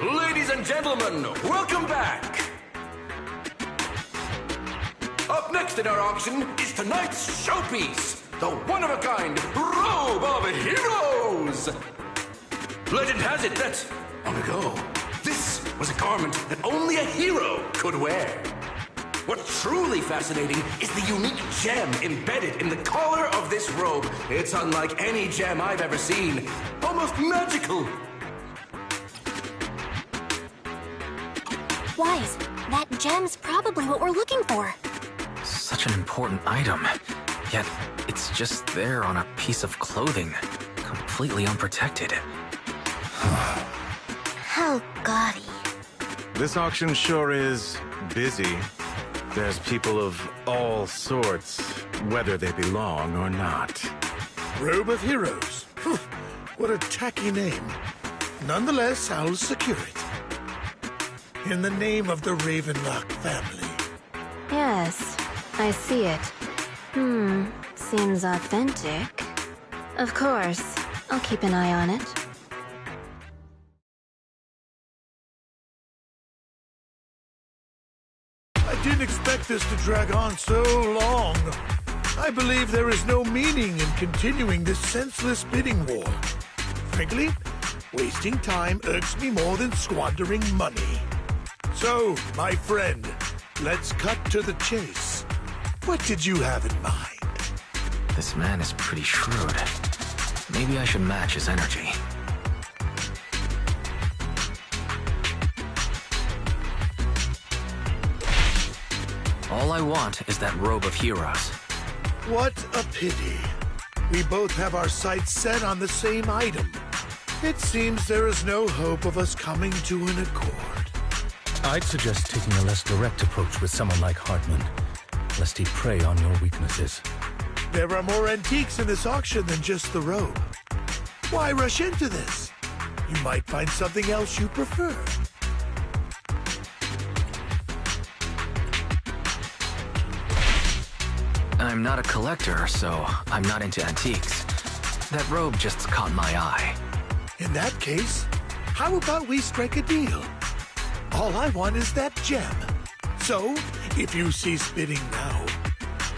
Ladies and gentlemen, welcome back! Up next in our auction is tonight's showpiece, the one-of-a-kind Robe of Heroes! Legend has it that, long ago, this was a garment that only a hero could wear. What's truly fascinating is the unique gem embedded in the collar of this robe. It's unlike any gem I've ever seen. Almost magical. Wise, that gem's probably what we're looking for. Such an important item, yet it's just there on a piece of clothing, completely unprotected. How gaudy. This auction sure is busy. There's people of all sorts, whether they belong or not. Robe of Heroes. What a tacky name. Nonetheless, I'll secure it. In the name of the Ravenlock family. Yes, I see it. Seems authentic. Of course, I'll keep an eye on it. I didn't expect this to drag on so long. I believe there is no meaning in continuing this senseless bidding war. Frankly, wasting time irks me more than squandering money. So, my friend, let's cut to the chase. What did you have in mind? This man is pretty shrewd. Maybe I should match his energy. All I want is that Robe of Heroes. What a pity. We both have our sights set on the same item. It seems there is no hope of us coming to an accord. I'd suggest taking a less direct approach with someone like Hartman, lest he prey on your weaknesses. There are more antiques in this auction than just the robe. Why rush into this? You might find something else you prefer. I'm not a collector, so I'm not into antiques. That robe just caught my eye. In that case, how about we strike a deal? All I want is that gem. So, if you cease bidding now,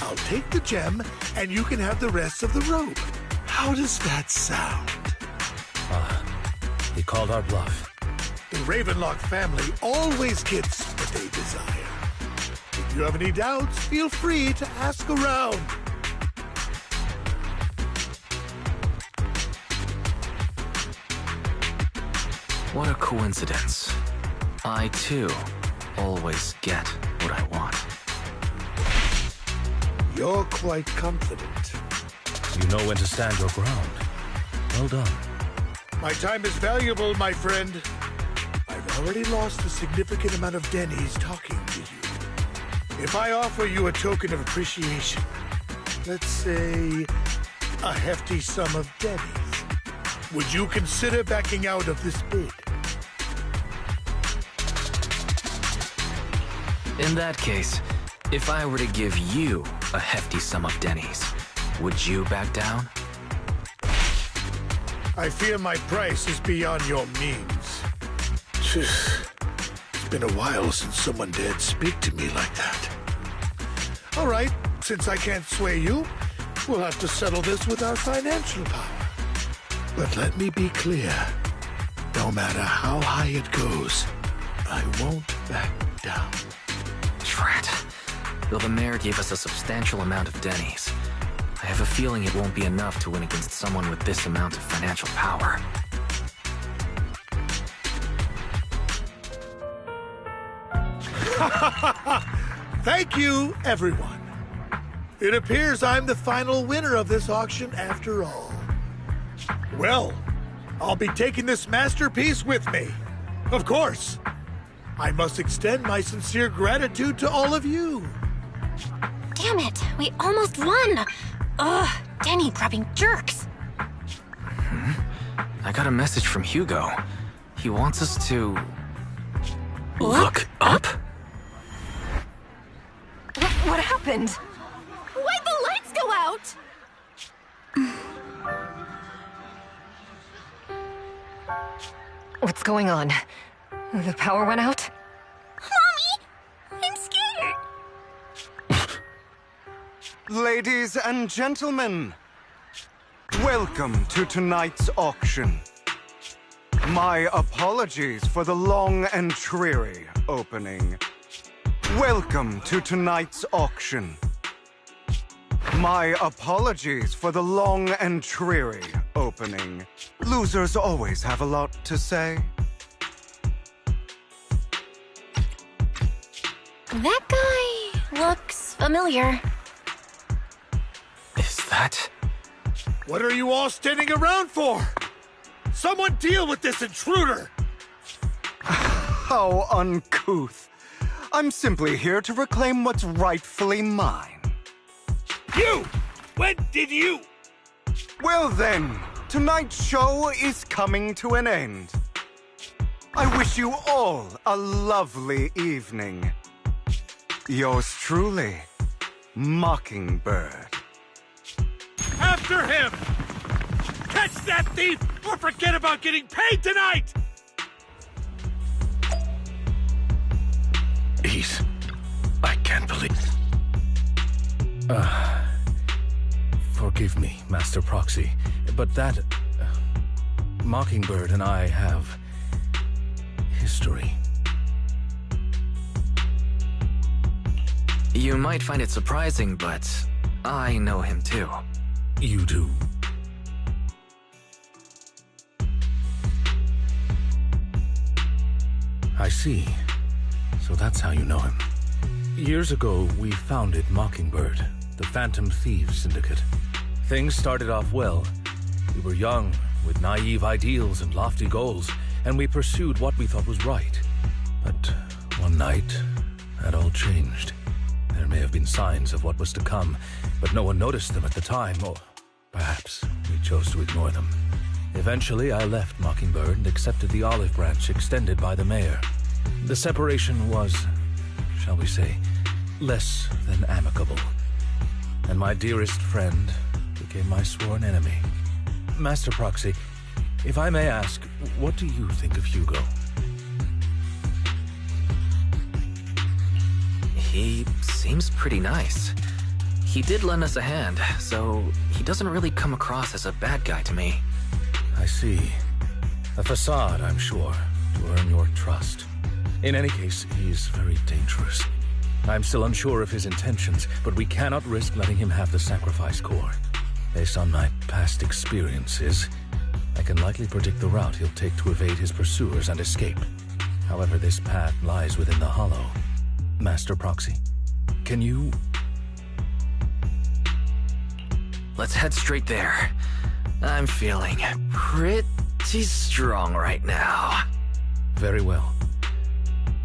I'll take the gem and you can have the rest of the robe. How does that sound? He called our bluff. The Ravenlock family always gets what they desire. If you have any doubts, feel free to ask around. What a coincidence. I, too, always get what I want. You're quite confident. You know when to stand your ground. Well done. My time is valuable, my friend. I've already lost a significant amount of dennies talking to you. If I offer you a token of appreciation, let's say a hefty sum of dennies, would you consider backing out of this bid? In that case, if I were to give you a hefty sum of dennies, would you back down? I fear my price is beyond your means. It's been a while since someone dared speak to me like that. All right, since I can't sway you, we'll have to settle this with our financial power. But let me be clear. No matter how high it goes, I won't back down. Drat. Though the mayor gave us a substantial amount of dennies, I have a feeling it won't be enough to win against someone with this amount of financial power. Thank you, everyone. It appears I'm the final winner of this auction after all. Well, I'll be taking this masterpiece with me. Of course. I must extend my sincere gratitude to all of you. Damn it, we almost won! Ugh, denny-grabbing jerks! I got a message from Hugo. He wants us to... Look up? What happened? Why'd the lights go out? What's going on? The power went out? Mommy! I'm scared! Ladies and gentlemen, welcome to tonight's auction. My apologies for the long and dreary opening. Welcome to tonight's auction. My apologies for the long and dreary opening. Losers always have a lot to say. That guy looks familiar. Is that... What are you all standing around for? Someone deal with this intruder! How uncouth. I'm simply here to reclaim what's rightfully mine. You! When did you... Well then, tonight's show is coming to an end. I wish you all a lovely evening. Yours truly, Mockingbird. After him! Catch that thief, or forget about getting paid tonight! I can't believe... Forgive me, Master Proxy, but that... Mockingbird and I have... history. You might find it surprising, but I know him too. You do? I see. So that's how you know him. Years ago, we founded Mockingbird, the Phantom Thieves Syndicate. Things started off well. We were young, with naive ideals and lofty goals, and we pursued what we thought was right. But one night, that all changed. There may have been signs of what was to come, but no one noticed them at the time, or perhaps we chose to ignore them. Eventually, I left Mockingbird and accepted the olive branch extended by the mayor. The separation was, shall we say, less than amicable. And my dearest friend became my sworn enemy. Master Proxy, if I may ask, what do you think of Hugo? He seems pretty nice. He did lend us a hand, so he doesn't really come across as a bad guy to me. I see. A facade, I'm sure, to earn your trust. In any case, he's very dangerous. I'm still unsure of his intentions, but we cannot risk letting him have the sacrifice core. Based on my past experiences, I can likely predict the route he'll take to evade his pursuers and escape. However, this path lies within the Hollow. Master Proxy, can you... Let's head straight there. I'm feeling pretty strong right now. Very well.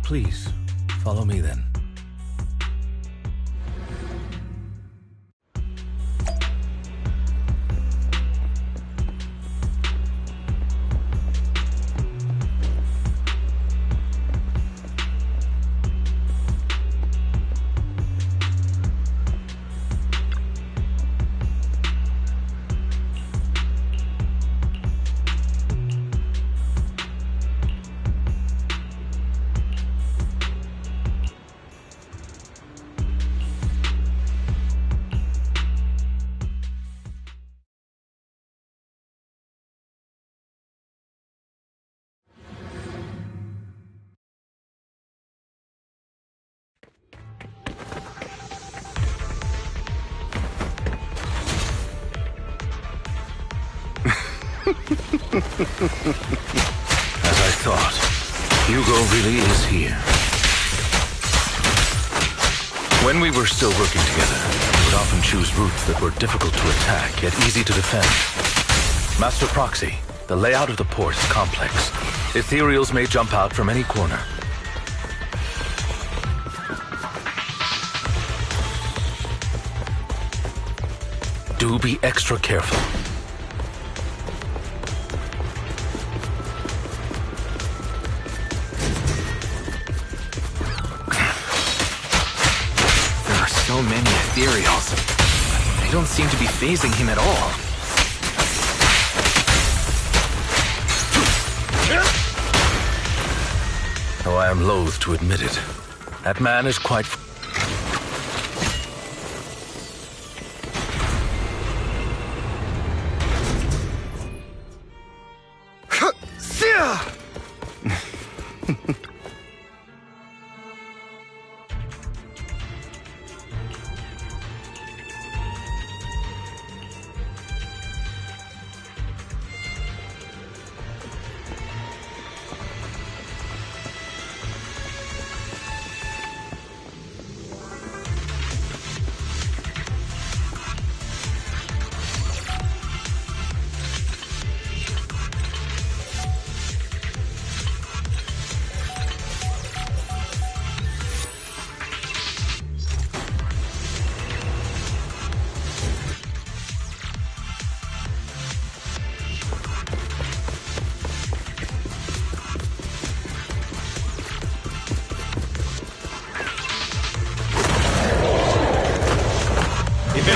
Please, follow me then. As I thought, Hugo really is here. When we were still working together, we would often choose routes that were difficult to attack, yet easy to defend. Master Proxy, the layout of the port is complex. Ethereals may jump out from any corner. Do be extra careful. So many ethereals. They don't seem to be phasing him at all. though I am loath to admit it. That man is quite...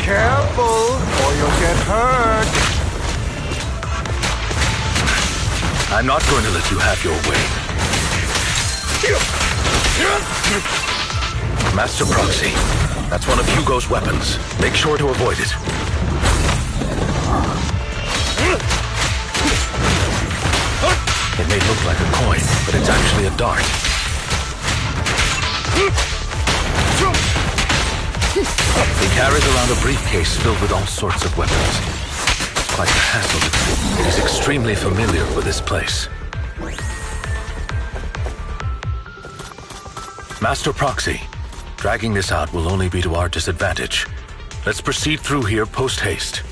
Careful, or you'll get hurt. I'm not going to let you have your way. Master Proxy, that's one of Hugo's weapons. Make sure to avoid it. It may look like a coin, but it's actually a dart. He carries around a briefcase filled with all sorts of weapons. It's quite the hassle, but he's extremely familiar with this place. Master Proxy, dragging this out will only be to our disadvantage. Let's proceed through here post-haste.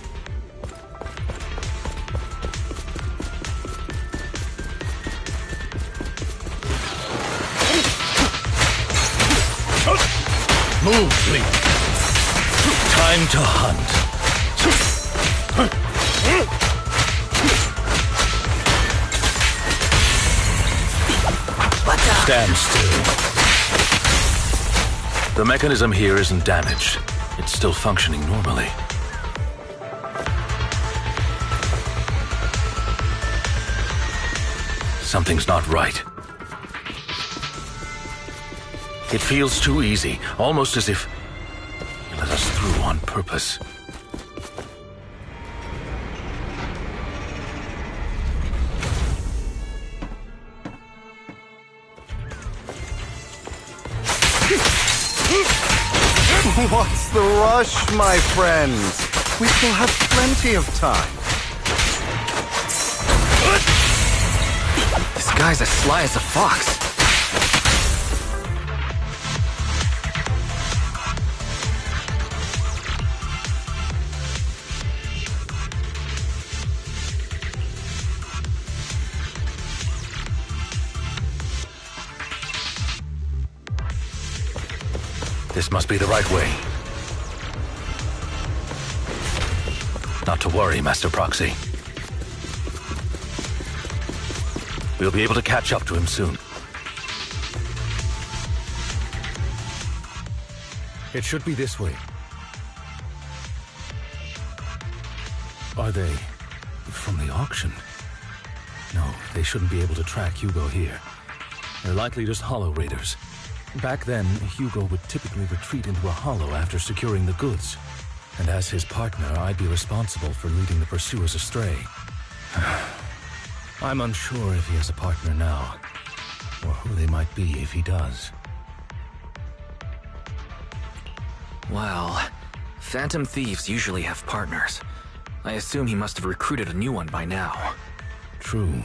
Move, please. Time to hunt. Stand still. The mechanism here isn't damaged. It's still functioning normally. Something's not right. It feels too easy, almost as if he let us through on purpose. What's the rush, my friends? We still have plenty of time. This guy's as sly as a fox. This must be the right way. Not to worry, Master Proxy. We'll be able to catch up to him soon. It should be this way. Are they from the auction? No, they shouldn't be able to track Hugo here. They're likely just hollow raiders. Back then, Hugo would typically retreat into a hollow after securing the goods. And as his partner, I'd be responsible for leading the pursuers astray. I'm unsure if he has a partner now, or who they might be if he does. Well, phantom thieves usually have partners. I assume he must have recruited a new one by now. True.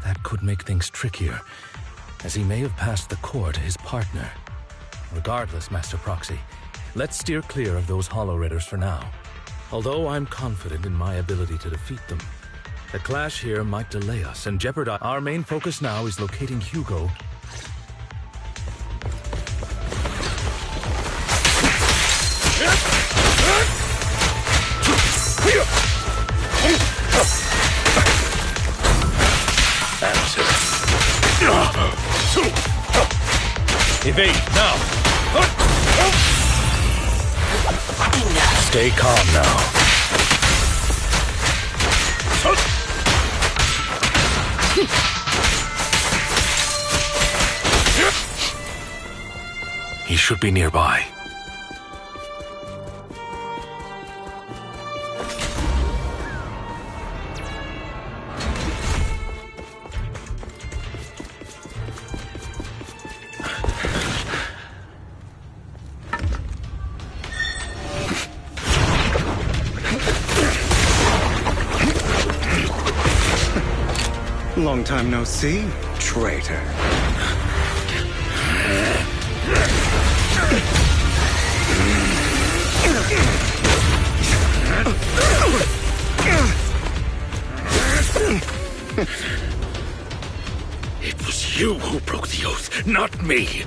That could make things trickier, as he may have passed the core to his partner. Regardless, Master Proxy, let's steer clear of those hollow raiders for now. Although I'm confident in my ability to defeat them, the clash here might delay us and jeopardize. Our main focus now is locating Hugo. That's it. Evade, now! Stay calm now. He should be nearby. Long time no see, traitor. It was you who broke the oath, not me.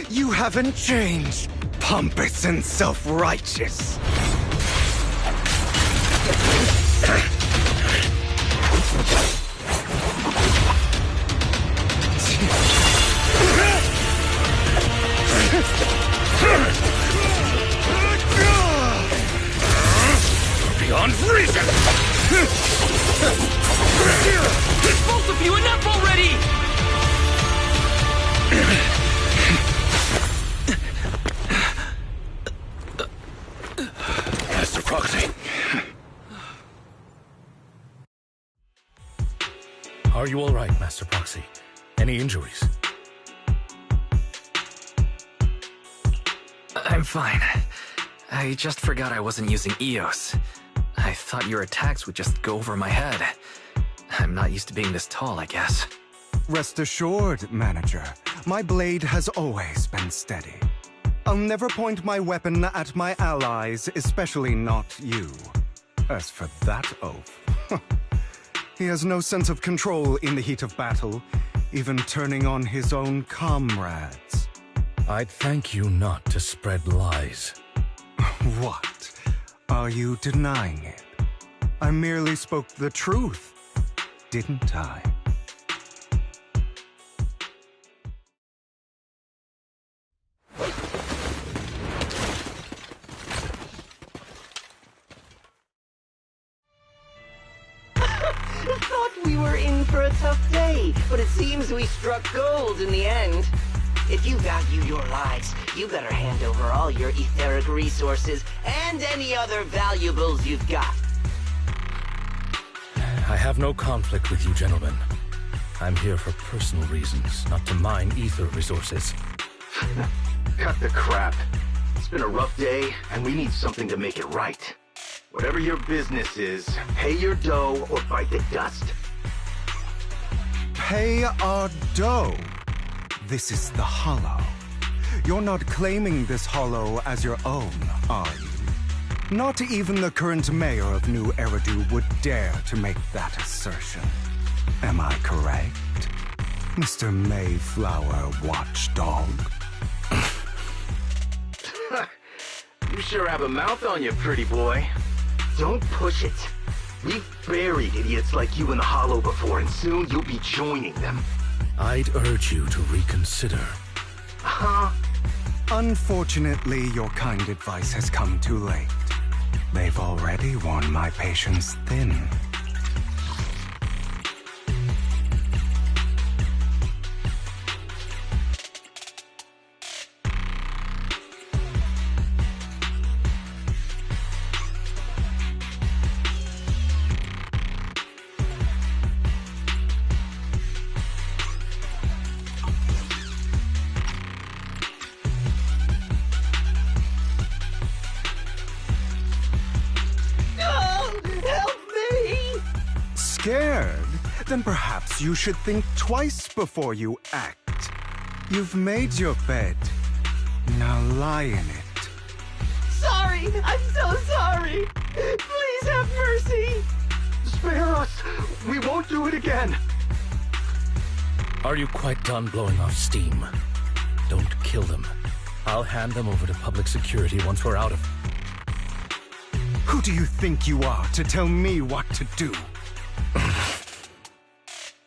You haven't changed, pompous and self-righteous. Beyond reason! Both of you, enough already! Master Proxy. Are you all right, Master Proxy? Any injuries? I'm fine. I just forgot I wasn't using EOS. I thought your attacks would just go over my head. I'm not used to being this tall, I guess. Rest assured, Manager, my blade has always been steady. I'll never point my weapon at my allies, especially not you. As for that oath, he has no sense of control in the heat of battle, even turning on his own comrades. I'd thank you not to spread lies. What? Are you denying it? I merely spoke the truth, didn't I? Thought we were in for a tough day, but it seems we struck gold in the end. If you value your lives, you better hand over all your etheric resources and any other valuables you've got. I have no conflict with you, gentlemen. I'm here for personal reasons, not to mine ether resources. Cut the crap. It's been a rough day, and we need something to make it right. Whatever your business is, pay your dough or bite the dust. Pay our dough. This is the Hollow. You're not claiming this Hollow as your own, are you? Not even the current mayor of New Eridu would dare to make that assertion. Am I correct, Mr. Mayflower Watchdog? You sure have a mouth on you, pretty boy. Don't push it. We've buried idiots like you in the Hollow before, and soon you'll be joining them. I'd urge you to reconsider. Huh? Unfortunately, your kind advice has come too late. They've already worn my patience thin. Scared? Then perhaps you should think twice before you act. You've made your bed. Now lie in it. Sorry! I'm so sorry! Please have mercy! Spare us! We won't do it again! Are you quite done blowing off steam? Don't kill them. I'll hand them over to public security once we're out of... Who do you think you are to tell me what to do?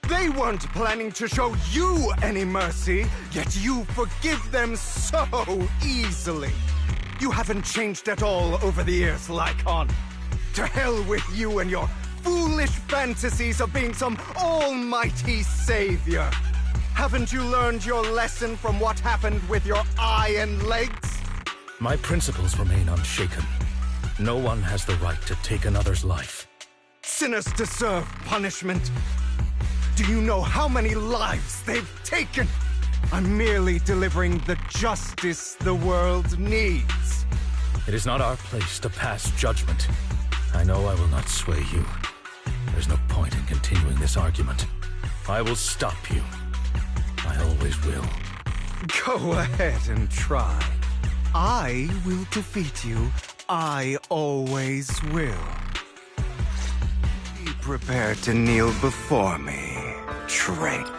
They weren't planning to show you any mercy, yet you forgive them so easily. You haven't changed at all over the years, Lycon. To hell with you and your foolish fantasies of being some almighty savior. Haven't you learned your lesson from what happened with your eye and legs? My principles remain unshaken. No one has the right to take another's life. Sinners deserve punishment. Do you know how many lives they've taken? I'm merely delivering the justice the world needs. It is not our place to pass judgment. I know I will not sway you. There's no point in continuing this argument. I will stop you. I always will. Go ahead and try. I will defeat you. I always will. Be prepared to kneel before me, traitor.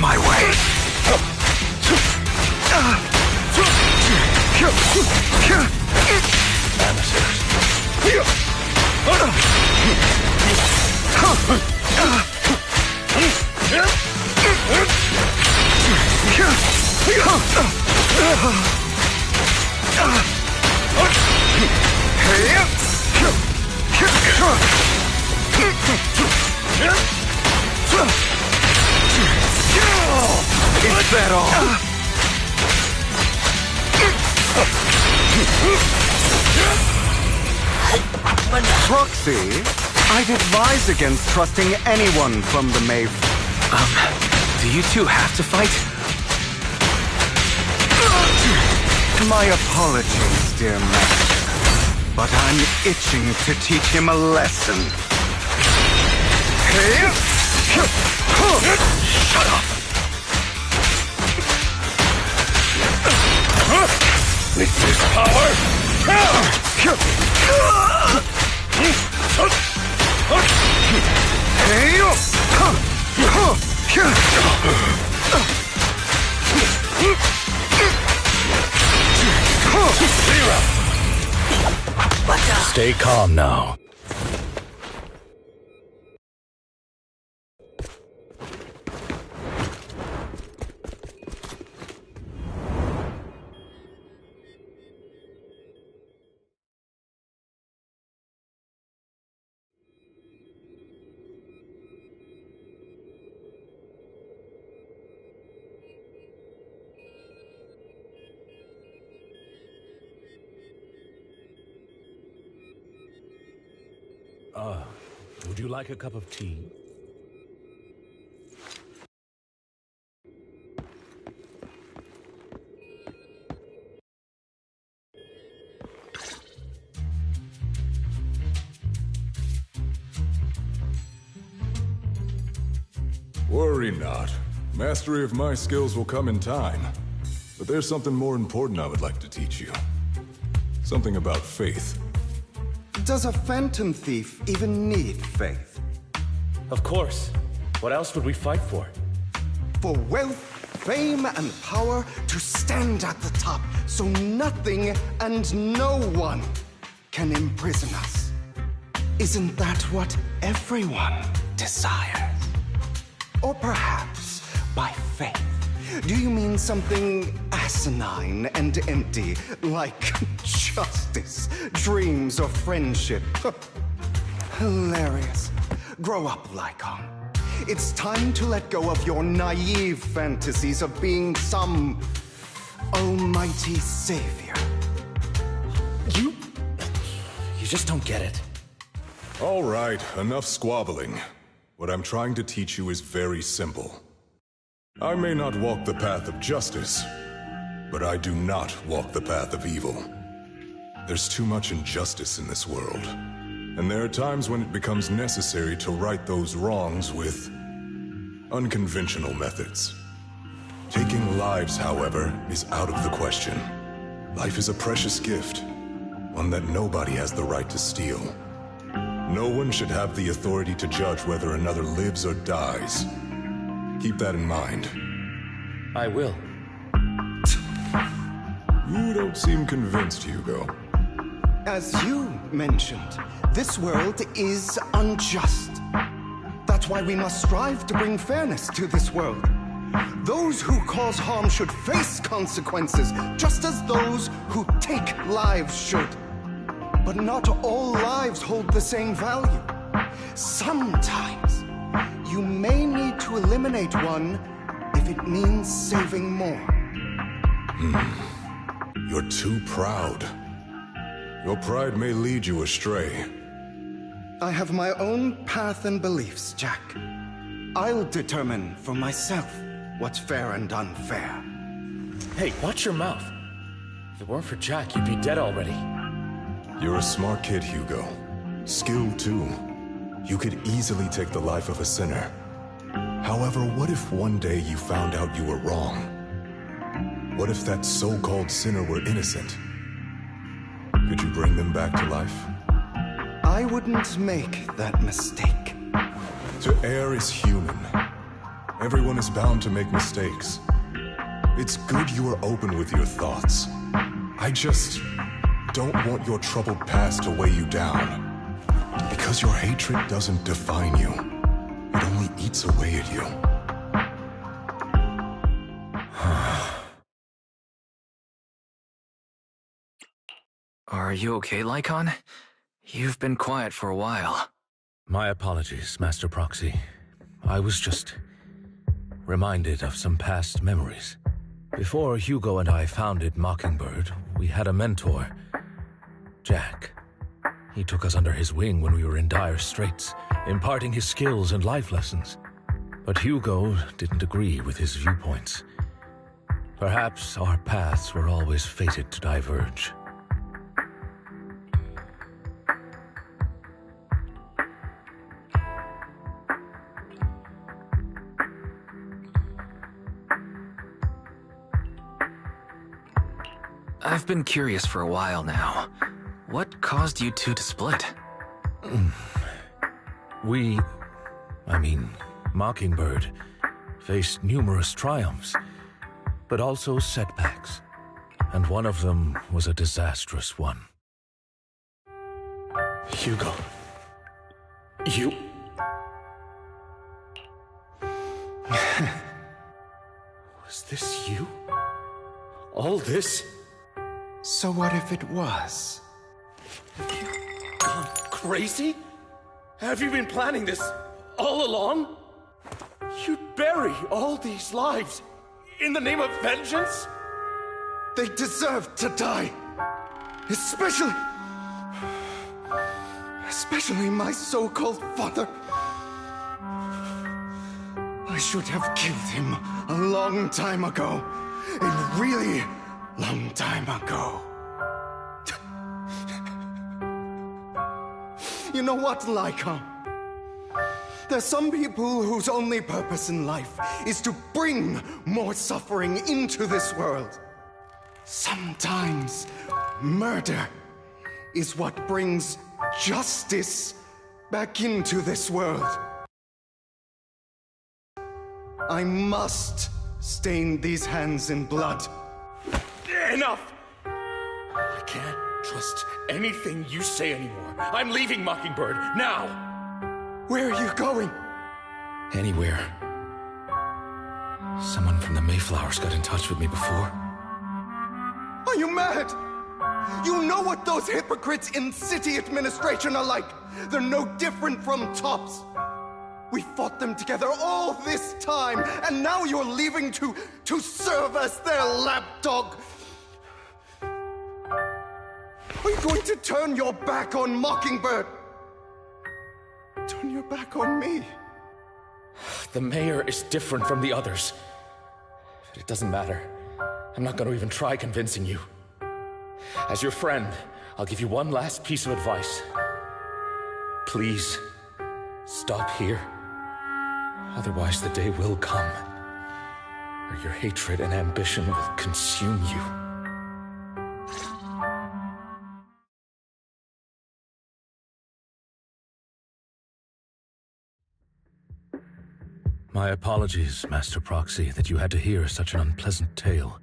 My way! Is that all? Proxy, I'd advise against trusting anyone from the Mayf. Do you two have to fight? My apologies, dear master, but I'm itching to teach him a lesson. Shut up! With this power, Stay calm now. Would you like a cup of tea? Worry not. Mastery of my skills will come in time. But there's something more important I would like to teach you. Something about faith. Does a phantom thief even need faith? Of course. What else would we fight for? For wealth, fame, and power to stand at the top so nothing and no one can imprison us. Isn't that what everyone desires? Or perhaps by faith, do you mean something asinine and empty, like justice, dreams, or friendship? Hilarious. Grow up, Lycon. It's time to let go of your naive fantasies of being some almighty savior. You just don't get it. All right, enough squabbling. What I'm trying to teach you is very simple. I may not walk the path of justice, but I do not walk the path of evil. There's too much injustice in this world, and there are times when it becomes necessary to right those wrongs with unconventional methods. Taking lives, however, is out of the question. Life is a precious gift, one that nobody has the right to steal. No one should have the authority to judge whether another lives or dies. Keep that in mind. I will. You don't seem convinced, Hugo. As you mentioned, this world is unjust. That's why we must strive to bring fairness to this world. Those who cause harm should face consequences, just as those who take lives should. But not all lives hold the same value. Sometimes, you may need to eliminate one if it means saving more. You're too proud. Your pride may lead you astray. I have my own path and beliefs, Jack. I'll determine for myself what's fair and unfair. Hey, watch your mouth. If it weren't for Jack, you'd be dead already. You're a smart kid, Hugo. Skilled, too. You could easily take the life of a sinner. However, what if one day you found out you were wrong? What if that so-called sinner were innocent? Could you bring them back to life? I wouldn't make that mistake. To err is human. Everyone is bound to make mistakes. It's good you are open with your thoughts. I just don't want your troubled past to weigh you down. Because your hatred doesn't define you. It only eats away at you. Are you okay, Lycon? You've been quiet for a while. My apologies, Master Proxy. I was just reminded of some past memories. Before Hugo and I founded Mockingbird, we had a mentor, Jack. He took us under his wing when we were in dire straits, imparting his skills and life lessons. But Hugo didn't agree with his viewpoints. Perhaps our paths were always fated to diverge. I've been curious for a while now. What caused you two to split? Mockingbird, faced numerous triumphs, but also setbacks. And one of them was a disastrous one. Hugo. You... Was this you? All this? So what if it was? Have you gone crazy? Have you been planning this all along? You'd bury all these lives in the name of vengeance? They deserve to die. Especially my so-called father. I should have killed him a long time ago. A really long time ago. You know what, Lycon? There's some people whose only purpose in life is to bring more suffering into this world. Sometimes murder is what brings justice back into this world. I must stain these hands in blood. Enough! I can't trust anything you say anymore. I'm leaving Mockingbird, now! Where are you going? Anywhere. Someone from the Mayflowers got in touch with me before. Are you mad? You know what those hypocrites in city administration are like. They're no different from tops. We fought them together all this time, and now you're leaving to serve as their lapdog. Are you going to turn your back on Mockingbird? Turn your back on me? The mayor is different from the others. But it doesn't matter. I'm not going to even try convincing you. As your friend, I'll give you one last piece of advice. Please, stop here. Otherwise, the day will come where your hatred and ambition will consume you. My apologies, Master Proxy, that you had to hear such an unpleasant tale.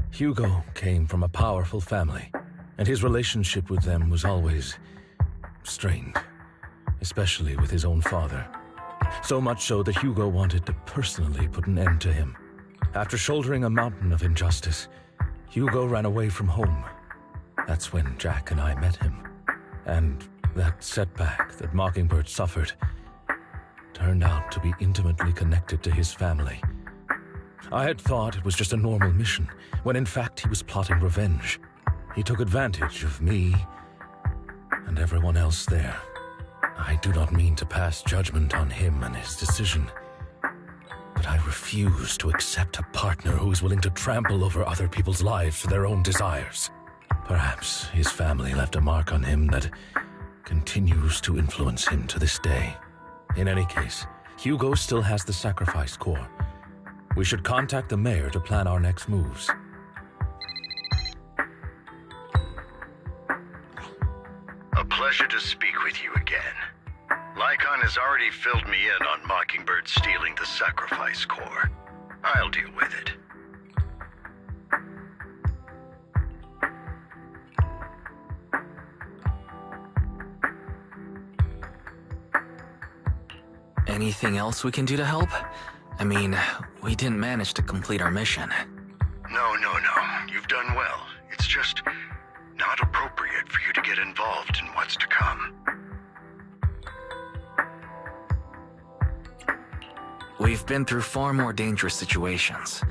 Hugo came from a powerful family, and his relationship with them was always strained, especially with his own father. So much so that Hugo wanted to personally put an end to him. After shouldering a mountain of injustice, Hugo ran away from home. That's when Jack and I met him. And that setback that Mockingbird suffered turned out to be intimately connected to his family. I had thought it was just a normal mission, when in fact he was plotting revenge. He took advantage of me and everyone else there. I do not mean to pass judgment on him and his decision, but I refuse to accept a partner who is willing to trample over other people's lives for their own desires. Perhaps his family left a mark on him that continues to influence him to this day. In any case, Hugo still has the sacrifice core. We should contact the mayor to plan our next moves. A pleasure to speak with you again. Lycon has already filled me in on Mockingbird stealing the sacrifice core. I'll deal with it. Anything else we can do to help? I mean, we didn't manage to complete our mission. No. You've done well. It's just not appropriate for you to get involved in what's to come. We've been through far more dangerous situations.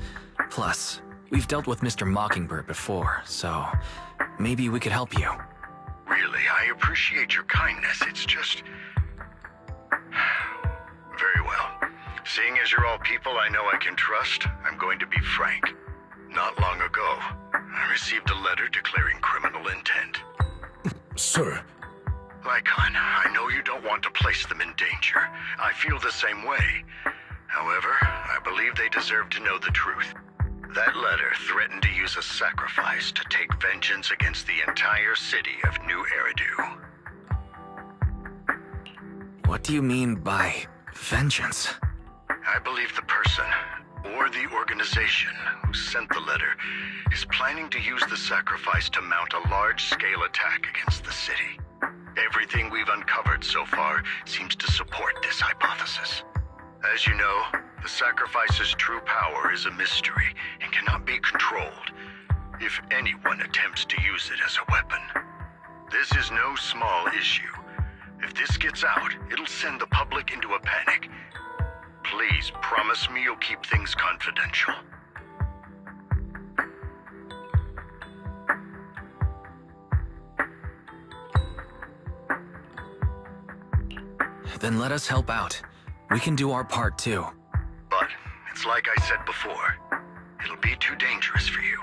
Plus, we've dealt with Mr. Mockingbird before, so maybe we could help you. Really, I appreciate your kindness. It's just... Very well. Seeing as you're all people I know I can trust, I'm going to be frank. Not long ago, I received a letter declaring criminal intent. Sir. Lycon, I know you don't want to place them in danger. I feel the same way. However, I believe they deserve to know the truth. That letter threatened to use a sacrifice to take vengeance against the entire city of New Eridu. What do you mean by vengeance? I believe the person, or the organization, who sent the letter is planning to use the sacrifice to mount a large-scale attack against the city. Everything we've uncovered so far seems to support this hypothesis. As you know, the sacrifice's true power is a mystery and cannot be controlled if anyone attempts to use it as a weapon. This is no small issue. If this gets out, it'll send the public into a panic. Please promise me you'll keep things confidential. Then let us help out. We can do our part too. But it's like I said before, it'll be too dangerous for you.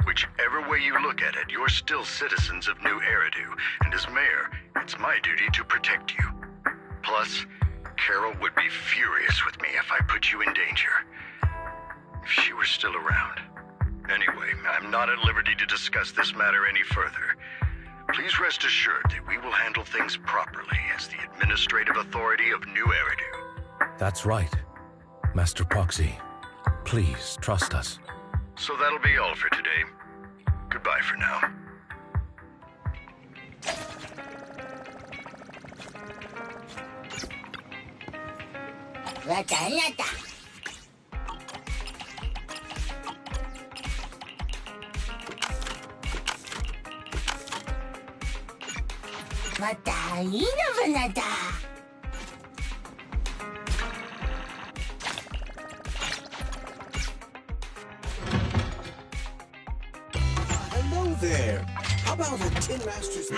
Whichever way you look at it, you're still citizens of New Eridu, and as mayor, it's my duty to protect you. Plus, Carol would be furious with me if I put you in danger. If she were still around. Anyway, I'm not at liberty to discuss this matter any further. Please rest assured that we will handle things properly as the administrative authority of New Eridu. That's right, Master Proxy. Please trust us. So that'll be all for today. Goodbye for now. Hello there. How about a Tin Master's...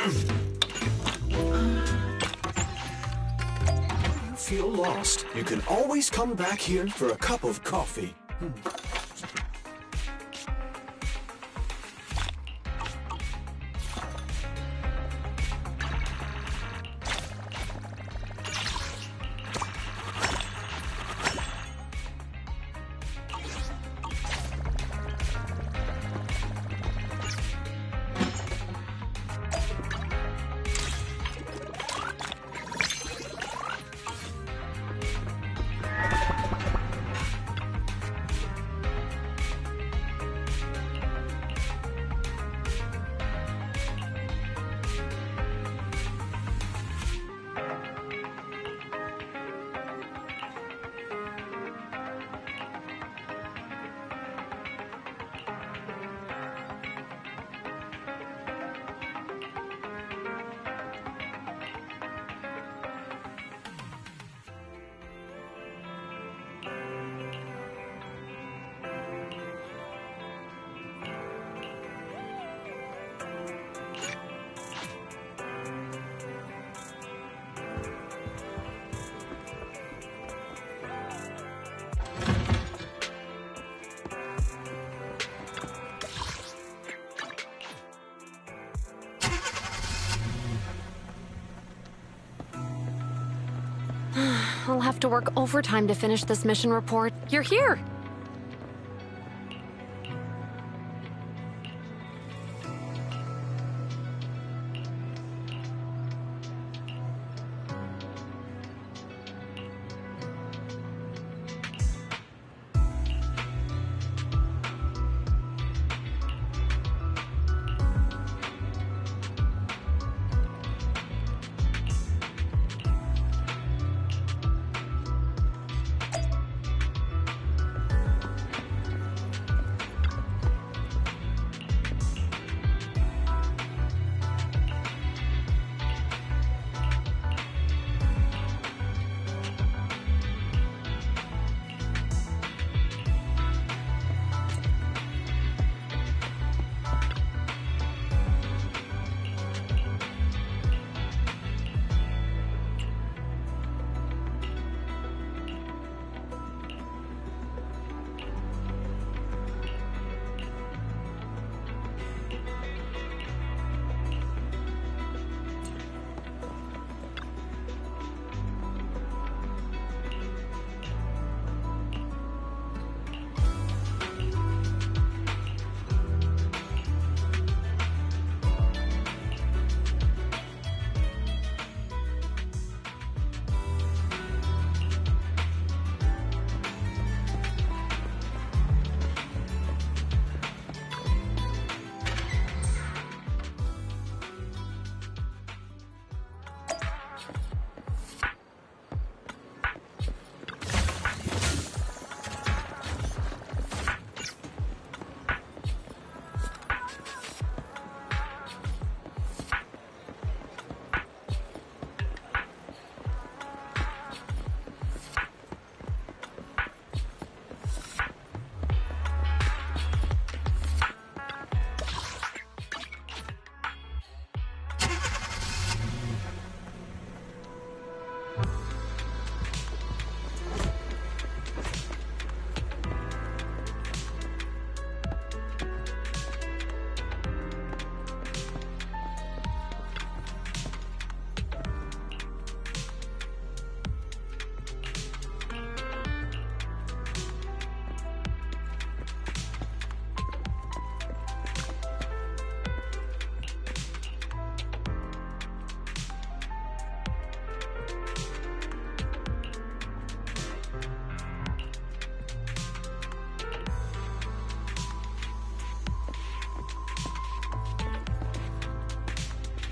You feel lost? You can always come back here for a cup of coffee. I'll have to work overtime to finish this mission report. You're here!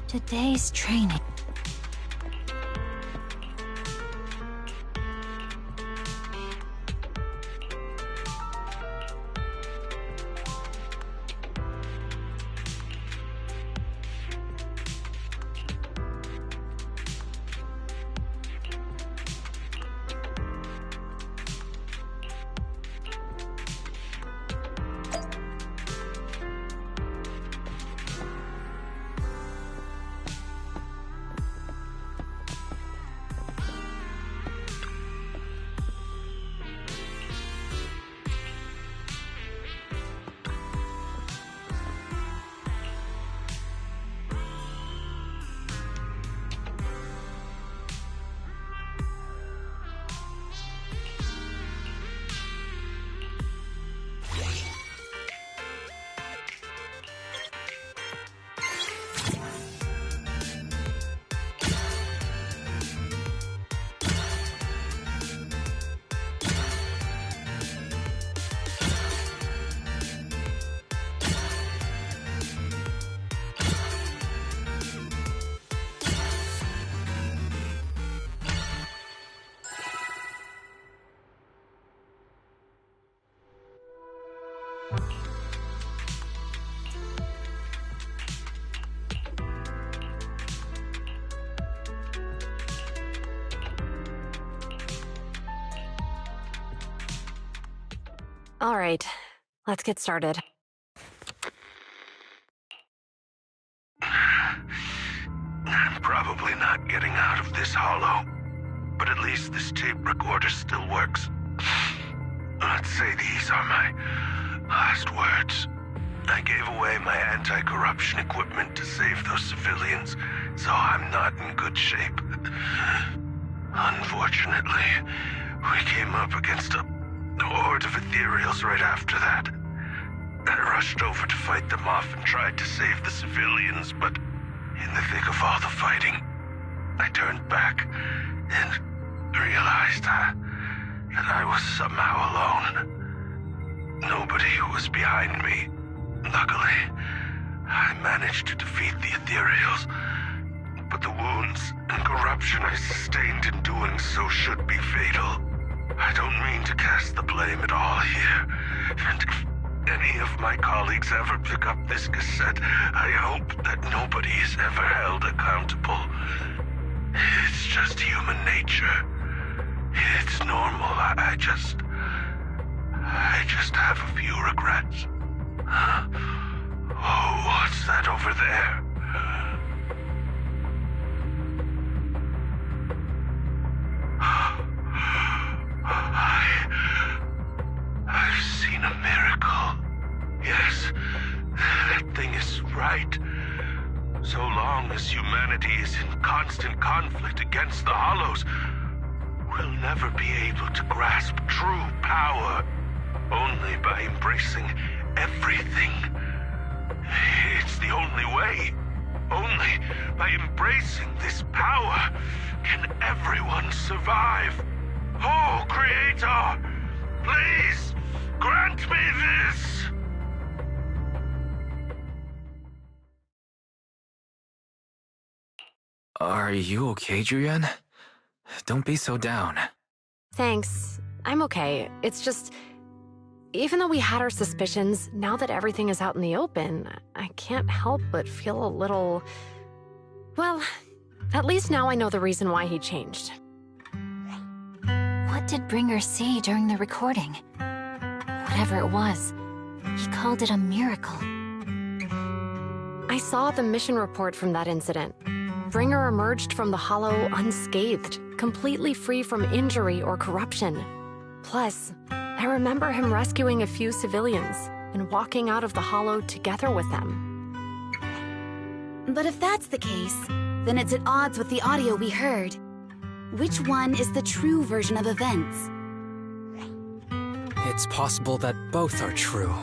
Today's training. All right, let's get started. I'm probably not getting out of this hollow, but at least this tape recorder still works. Let's say these are my last words. I gave away my anti-corruption equipment to save those civilians, so I'm not in good shape. Unfortunately. Unfortunately, we came up against a horde of ethereals right after that. I rushed over to fight them off and tried to save the civilians, but in the thick of all the fighting, I turned back and realized that I was somehow alone. Nobody was behind me. Luckily, I managed to defeat the ethereals, but the wounds and corruption I sustained in doing so should be fatal. I don't mean to cast the blame at all here, and if any of my colleagues ever pick up this cassette, I hope that nobody is ever held accountable. It's just human nature. It's normal. I just have a few regrets. Oh, what's that over there? I've seen a miracle. Yes, that thing is right. So long as humanity is in constant conflict against the Hollows, we'll never be able to grasp true power. Only by embracing everything. It's the only way. Only by embracing this power can everyone survive. Oh, Creator, please grant me this. Are you okay, Julian? Don't be so down. Thanks. I'm okay. It's just... even though we had our suspicions, now that everything is out in the open, I can't help but feel a little... well, at least now I know the reason why he changed. What did Bringer say during the recording? Whatever it was, he called it a miracle. I saw the mission report from that incident. Bringer emerged from the Hollow unscathed, completely free from injury or corruption. Plus, I remember him rescuing a few civilians and walking out of the Hollow together with them. But if that's the case, then it's at odds with the audio we heard. Which one is the true version of events? It's possible that both are true.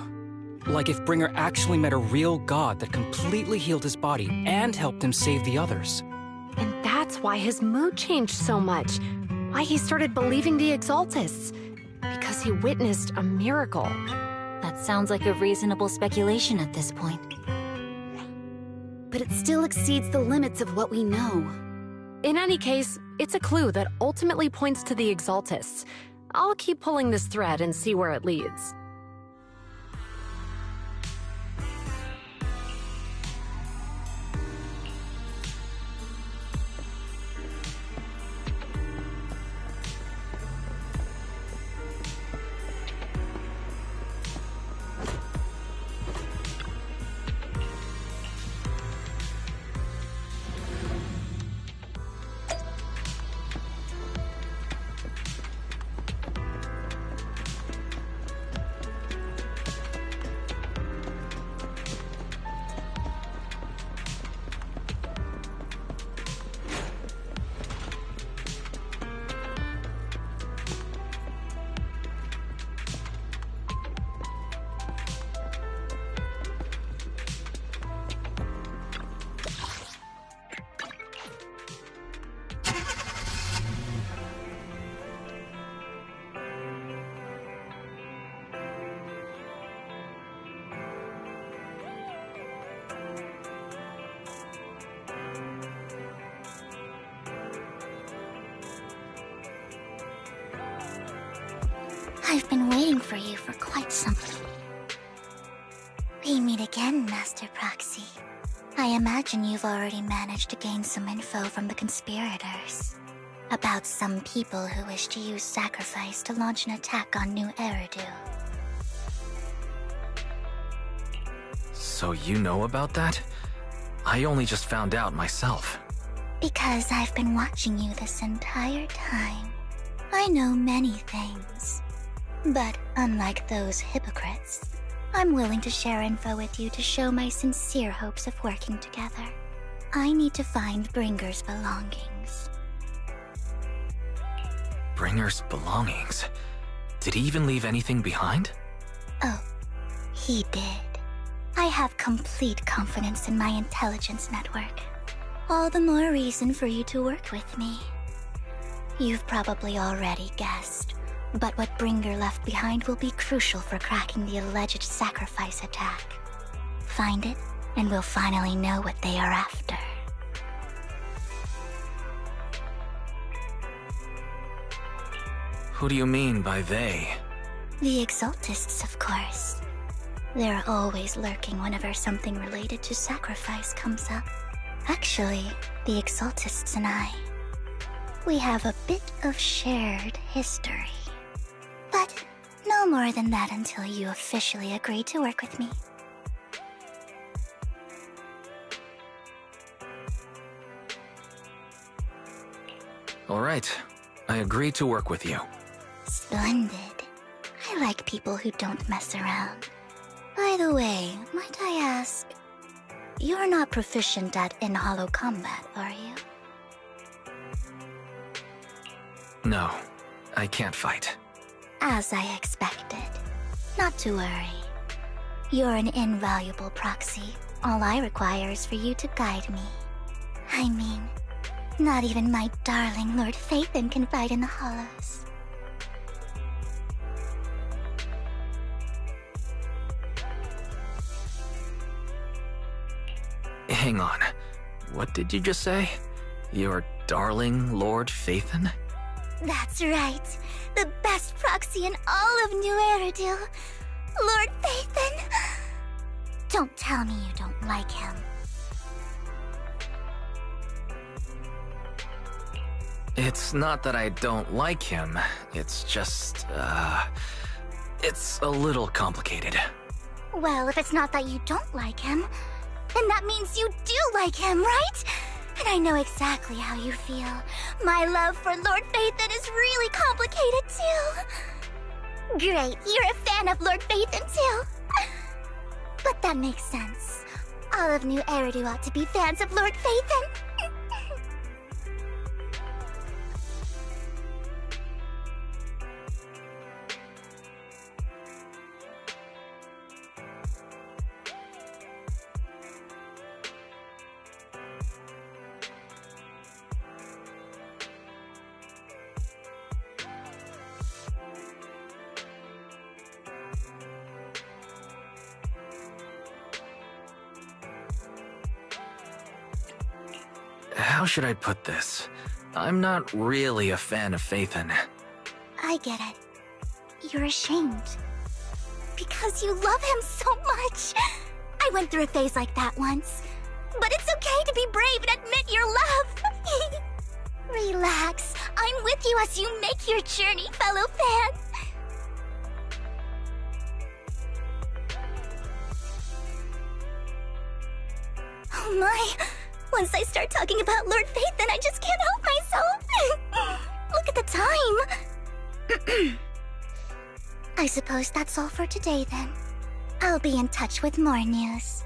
Like if Bringer actually met a real god that completely healed his body and helped him save the others. And that's why his mood changed so much. Why he started believing the Exaltists. Because he witnessed a miracle. That sounds like a reasonable speculation at this point. But it still exceeds the limits of what we know. In any case, it's a clue that ultimately points to the Exaltists. I'll keep pulling this thread and see where it leads. I've been waiting for you for quite some time. We meet again, Master Proxy. I imagine you've already managed to gain some info from the conspirators. About some people who wish to use sacrifice to launch an attack on New Eridu. So you know about that? I only just found out myself. Because I've been watching you this entire time. I know many things. But unlike those hypocrites, I'm willing to share info with you to show my sincere hopes of working together. I need to find Bringer's belongings. Bringer's belongings. Did he even leave anything behind? Oh, he did. I have complete confidence in my intelligence network. All the more reason for you to work with me. You've probably already guessed, but what Bringer left behind will be crucial for cracking the alleged sacrifice attack. Find it, and we'll finally know what they are after. Who do you mean by they? The Exaltists, of course. They're always lurking whenever something related to sacrifice comes up. Actually, the Exaltists and I, we have a bit of shared history. But no more than that until you officially agree to work with me. All right, I agree to work with you. Splendid. I like people who don't mess around. By the way, might I ask, you're not proficient at in-hollow combat, are you? No, I can't fight. As I expected. Not to worry. You're an invaluable proxy. All I require is for you to guide me. I mean, not even my darling Lord Phaethon can fight in the hollows. Hang on. What did you just say? Your darling Lord Phaethon? That's right. The best proxy in all of New Aerodil. Lord Phaethon. Don't tell me you don't like him. It's not that I don't like him. It's just, it's a little complicated. Well, if it's not that you don't like him, then that means you do like him, right? And I know exactly how you feel. My love for Lord Phaethon is really complicated, too. Great, you're a fan of Lord Phaethon, too. But that makes sense. All of New Eridu ought to be fans of Lord Phaethon. How should I put this? I'm not really a fan of Phaethon. I get it. You're ashamed. Because you love him so much. I went through a phase like that once. But it's okay to be brave and admit your love. Relax. I'm with you as you make your journey, fellow fan. Oh my. Once I start talking about Lord Phaethon, I just can't help myself. Look at the time. I suppose that's all for today, then. I'll be in touch with more news.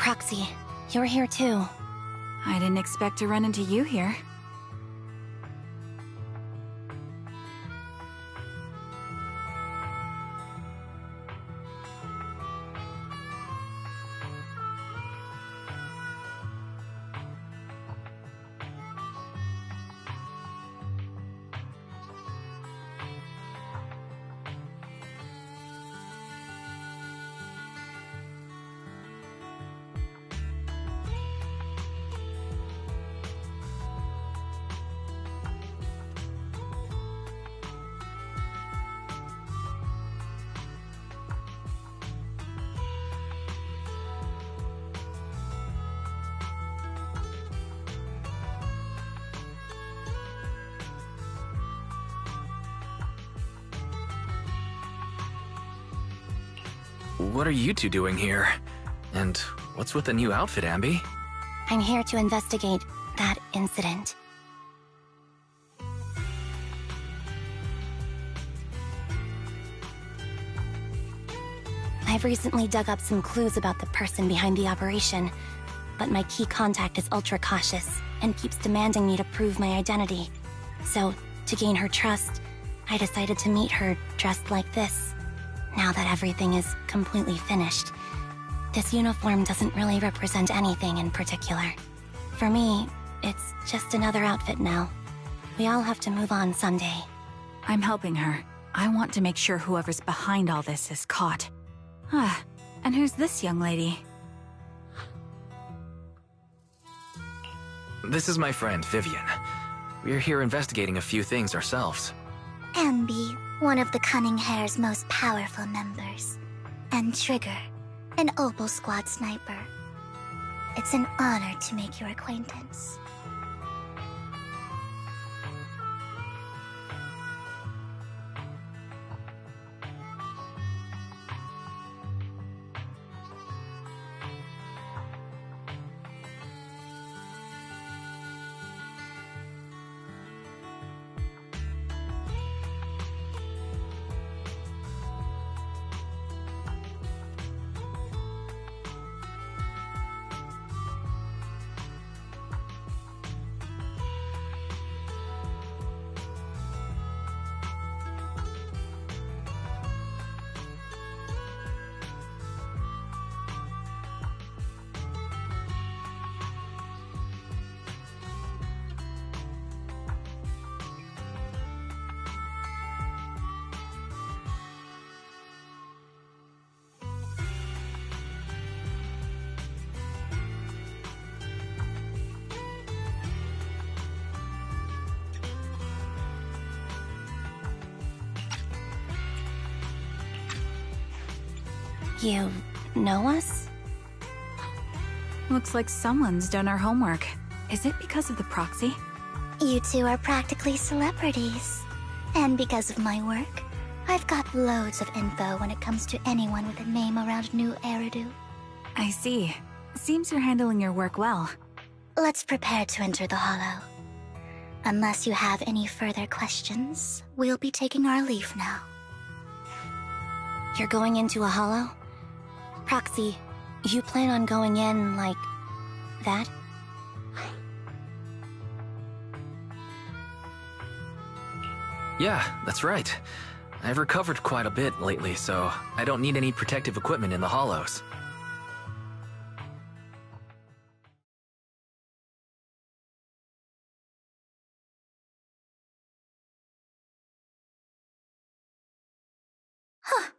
Proxy, you're here too. I didn't expect to run into you here. What are you two doing here? And what's with the new outfit, Ambi? I'm here to investigate that incident. I've recently dug up some clues about the person behind the operation, but my key contact is ultra cautious and keeps demanding me to prove my identity. So, to gain her trust, I decided to meet her dressed like this. Now that everything is completely finished, this uniform doesn't really represent anything in particular. For me, it's just another outfit now. We all have to move on someday. I'm helping her. I want to make sure whoever's behind all this is caught. Ah, and who's this young lady? This is my friend, Vivian. We're here investigating a few things ourselves. Ambi, one of the Cunning Hair's most powerful members. And Trigger, an Opal Squad sniper. It's an honor to make your acquaintance. You know us? Looks like someone's done our homework. Is it because of the proxy? You two are practically celebrities. And because of my work, I've got loads of info when it comes to anyone with a name around New Eridu. I see. Seems you're handling your work well. Let's prepare to enter the Hollow. Unless you have any further questions, we'll be taking our leave now. You're going into a Hollow? Proxy, you plan on going in like that? Yeah, that's right. I've recovered quite a bit lately, so I don't need any protective equipment in the hollows. Huh.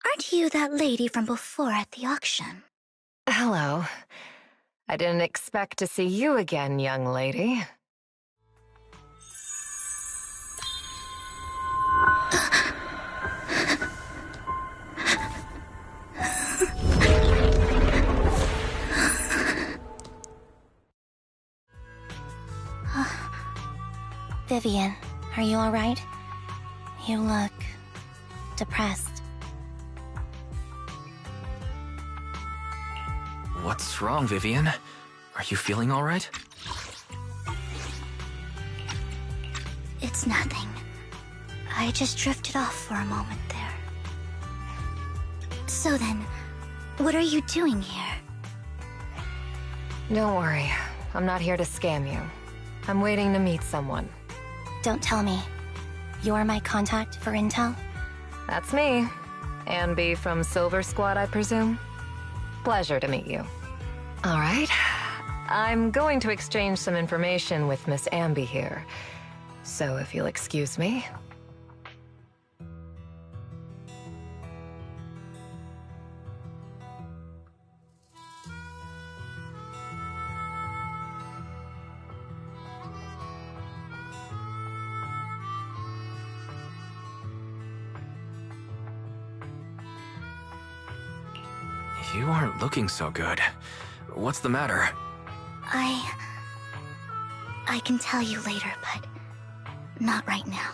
Aren't you that lady from before at the auction? Hello. I didn't expect to see you again, young lady. Vivian, are you alright? You look depressed. What's wrong, Vivian? Are you feeling alright? It's nothing. I just drifted off for a moment there. So then, what are you doing here? Don't worry. I'm not here to scam you. I'm waiting to meet someone. Don't tell me. You're my contact for intel? That's me. Ambi from Silver Squad, I presume? Pleasure to meet you. All right. I'm going to exchange some information with Miss Ambi here. So if you'll excuse me. You aren't looking so good. What's the matter? I can tell you later, but not right now.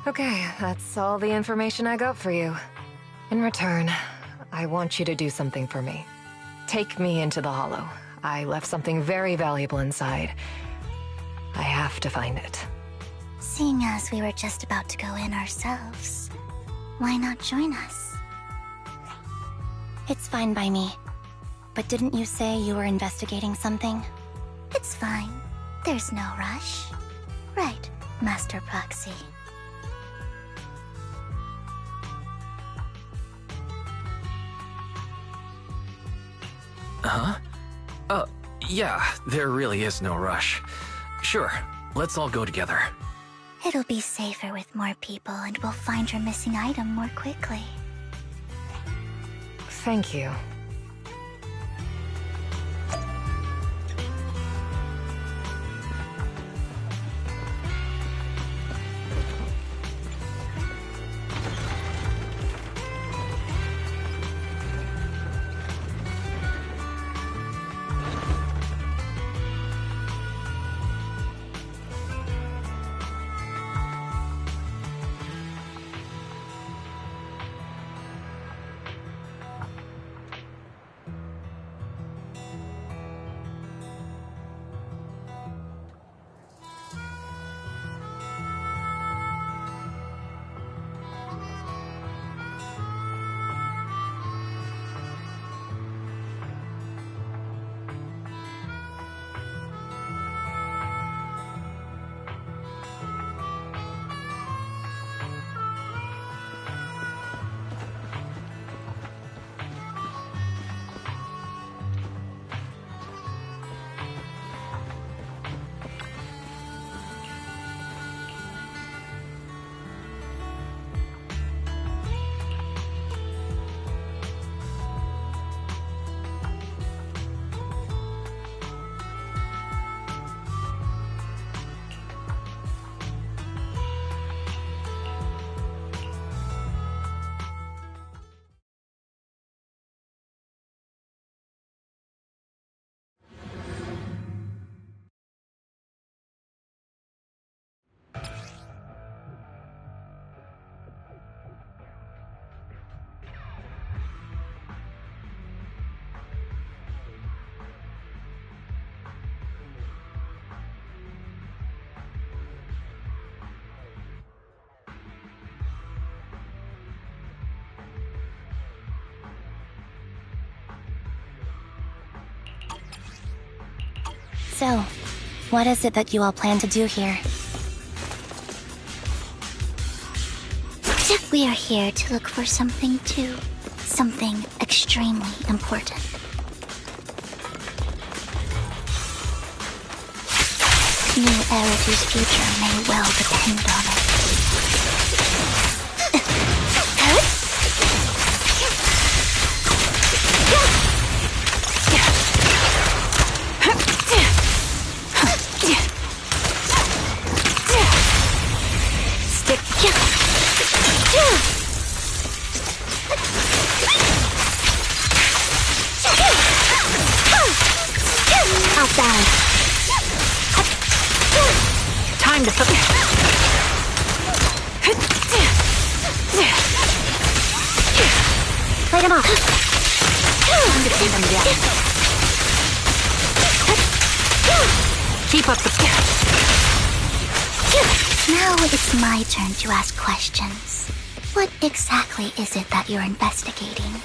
Okay, that's all the information I got for you. In return, I want you to do something for me. Take me into the Hollow. I left something very valuable inside. I have to find it. Seeing as we were just about to go in ourselves, why not join us? It's fine by me. But didn't you say you were investigating something? It's fine. There's no rush. Right, Master Proxy. Huh? Yeah, there really is no rush. Sure, let's all go together. It'll be safer with more people, and we'll find your missing item more quickly. Thank you. So, what is it that you all plan to do here? We are here to look for something too. Something extremely important. New Erity's future may well depend on it. Time to Light him up. Time to pin them down. Keep up the... Now it's my turn to ask questions. What exactly is it that you're investigating?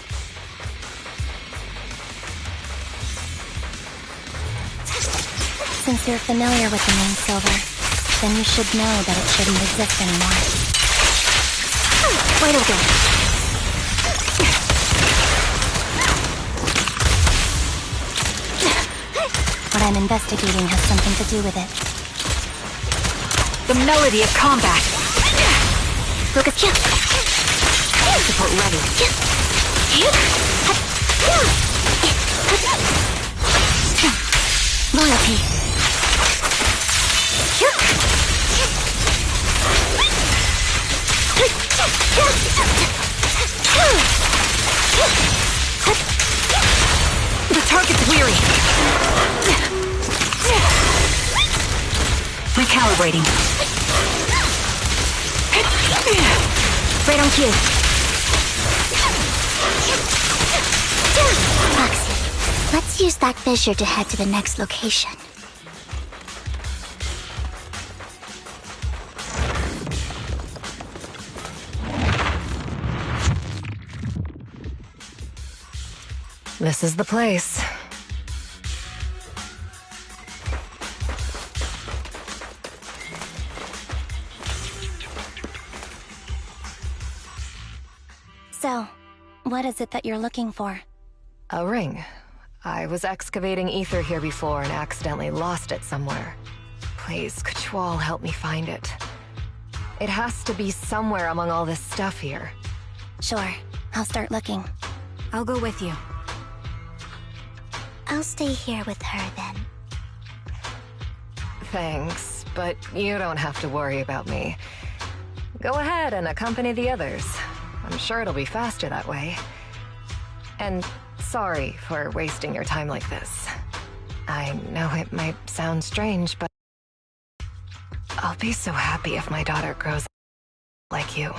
Since you're familiar with the name Silver, then you should know that it shouldn't exist anymore. Wide open. What I'm investigating has something to do with it. The melody of combat. Focus kill. Support ready. Loyalty. The target's weary. Recalibrating. Right on cue. Foxy, let's use that fissure to head to the next location. This is the place. So, what is it that you're looking for? A ring. I was excavating ether here before and accidentally lost it somewhere. Please, could you all help me find it? It has to be somewhere among all this stuff here. Sure, I'll start looking. I'll go with you. I'll stay here with her then. Thanks, but you don't have to worry about me. Go ahead and accompany the others. I'm sure it'll be faster that way. And sorry for wasting your time like this. I know it might sound strange, but I'll be so happy if my daughter grows up like you.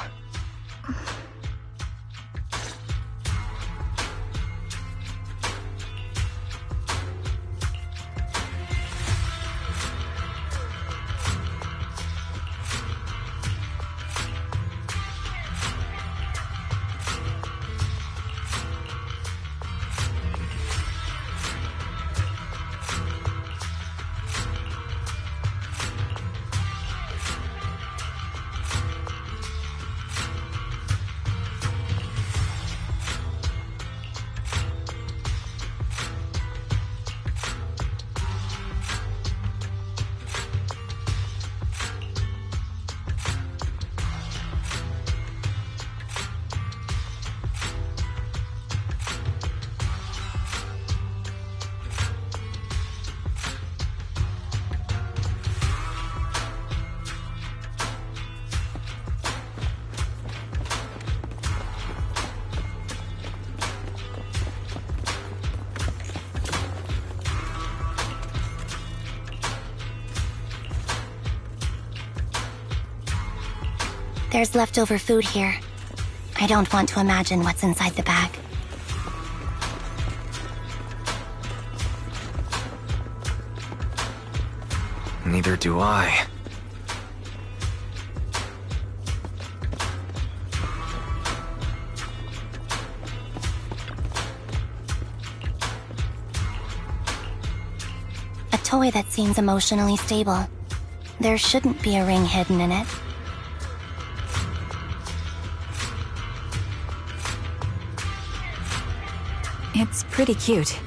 There's leftover food here. I don't want to imagine what's inside the bag. Neither do I. A toy that seems emotionally stable. There shouldn't be a ring hidden in it. It's pretty cute.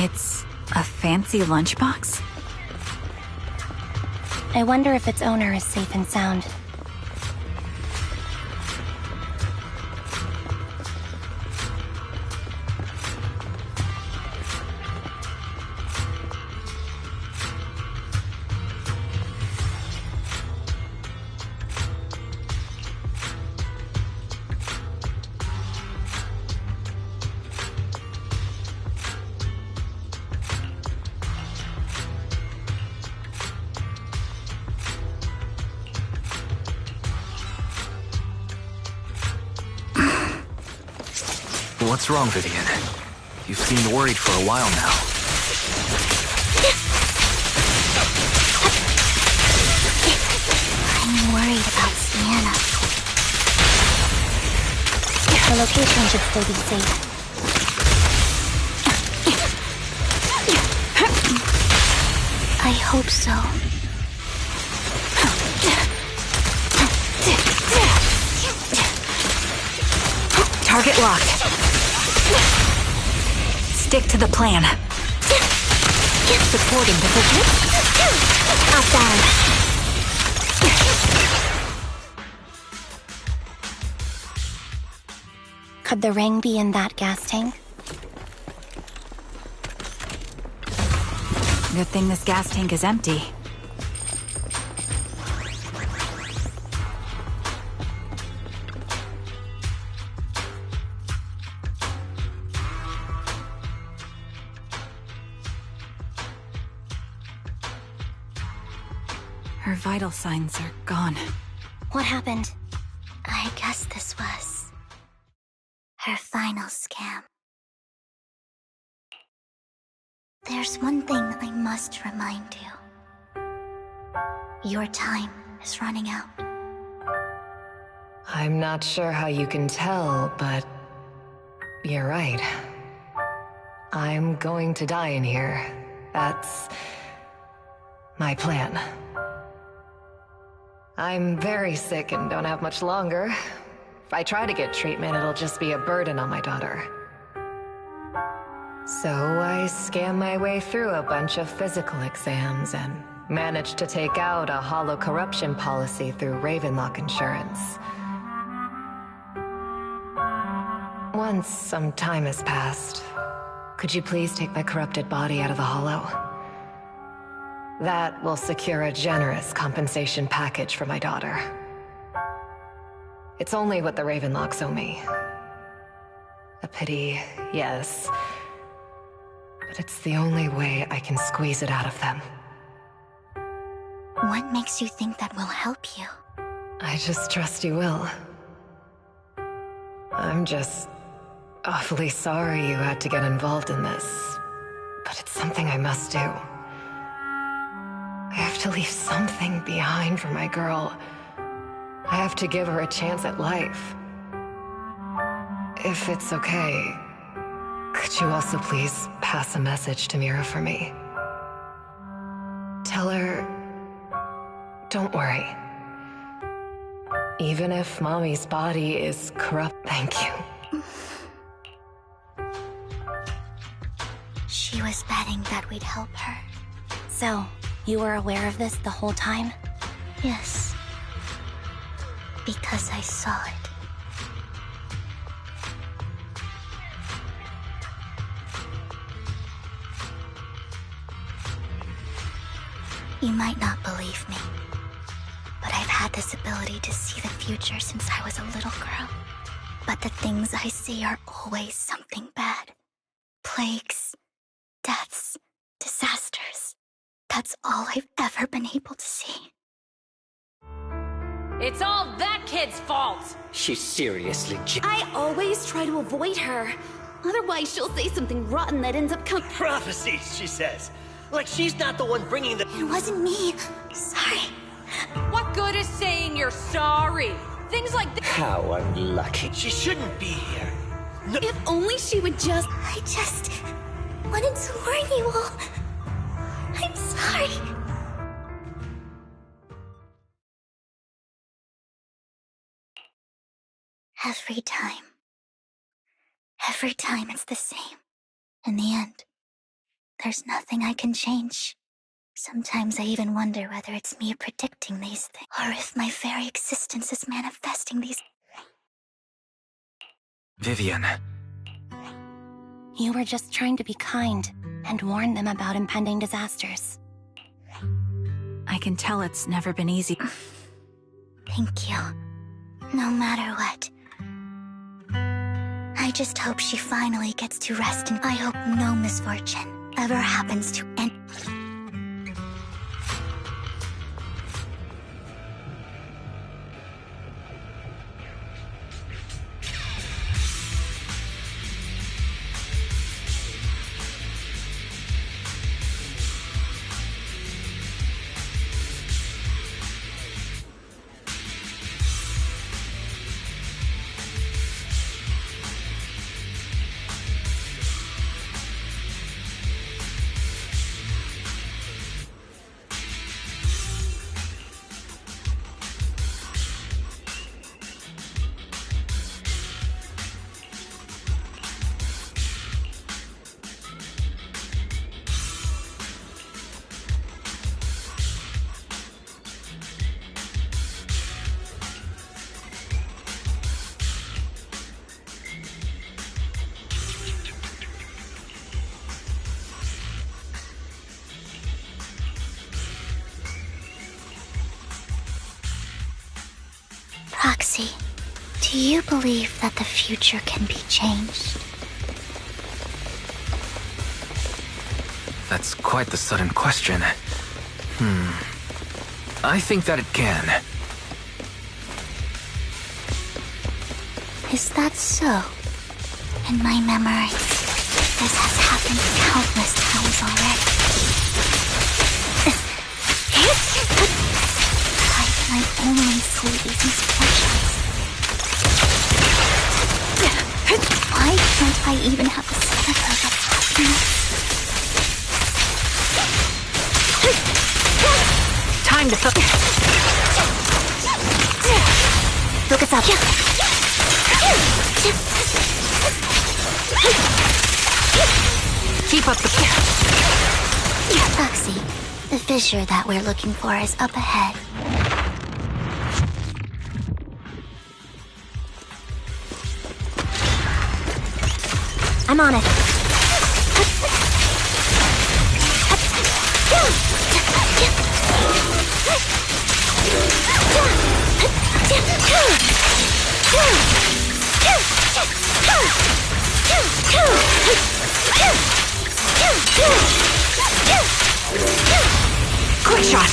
It's a fancy lunchbox? I wonder if its owner is safe and sound. What's wrong, Vivian? You seemed worried for a while now. I'm worried about Sienna. Her location should still be safe. I hope so. Target locked. Stick to the plan. Supporting position. Outbound. Could the ring be in that gas tank? Good thing this gas tank is empty. Her vital signs are gone. What happened? I guess this was her final scam. There's one thing I must remind you. Your time is running out. I'm not sure how you can tell, but you're right. I'm going to die in here. That's my plan. I'm very sick and don't have much longer. If I try to get treatment, it'll just be a burden on my daughter. So I scam my way through a bunch of physical exams and managed to take out a hollow corruption policy through Ravenlock Insurance. Once some time has passed, could you please take my corrupted body out of the hollow? That will secure a generous compensation package for my daughter. It's only what the Ravenlocks owe me. A pity, yes. But it's the only way I can squeeze it out of them. What makes you think that will help you? I just trust you will. I'm just awfully sorry you had to get involved in this. But it's something I must do. I have to leave something behind for my girl. I have to give her a chance at life. If it's okay, could you also please pass a message to Mira for me? Tell her, don't worry. Even if Mommy's body is corrupt, thank you. She was betting that we'd help her. So, you were aware of this the whole time? Yes. Because I saw it. You might not believe me, but I've had this ability to see the future since I was a little girl. But the things I see are always something bad. Plagues, deaths, disasters. That's all I've ever been able to see. It's all that kid's fault! She's seriously I always try to avoid her. Otherwise, she'll say something rotten that ends up prophecies, she says. Like she's not the one bringing the— It wasn't me. Sorry. What good is saying you're sorry? Things like this— How unlucky. She shouldn't be here. No. If only she would just— I just wanted to warn you all. I'm sorry. Every time it's the same. In the end, There's nothing I can change. Sometimes I even wonder whether it's me predicting these things, or if my very existence is manifesting these. Vivian. You were just trying to be kind and warn them about impending disasters. I can tell it's never been easy. Thank you. No matter what. I just hope she finally gets to rest, and I hope no misfortune ever happens to any. Proxy, do you believe that the future can be changed? That's quite the sudden question. I think that it can. Is that so? In my memory, this has happened countless times already. Why can I only see these misfortunes? Why can't I even have a sliver of happiness? Time to focus up. Keep up the... Proxy, the fissure that we're looking for is up ahead. I'm on it. Quick shot!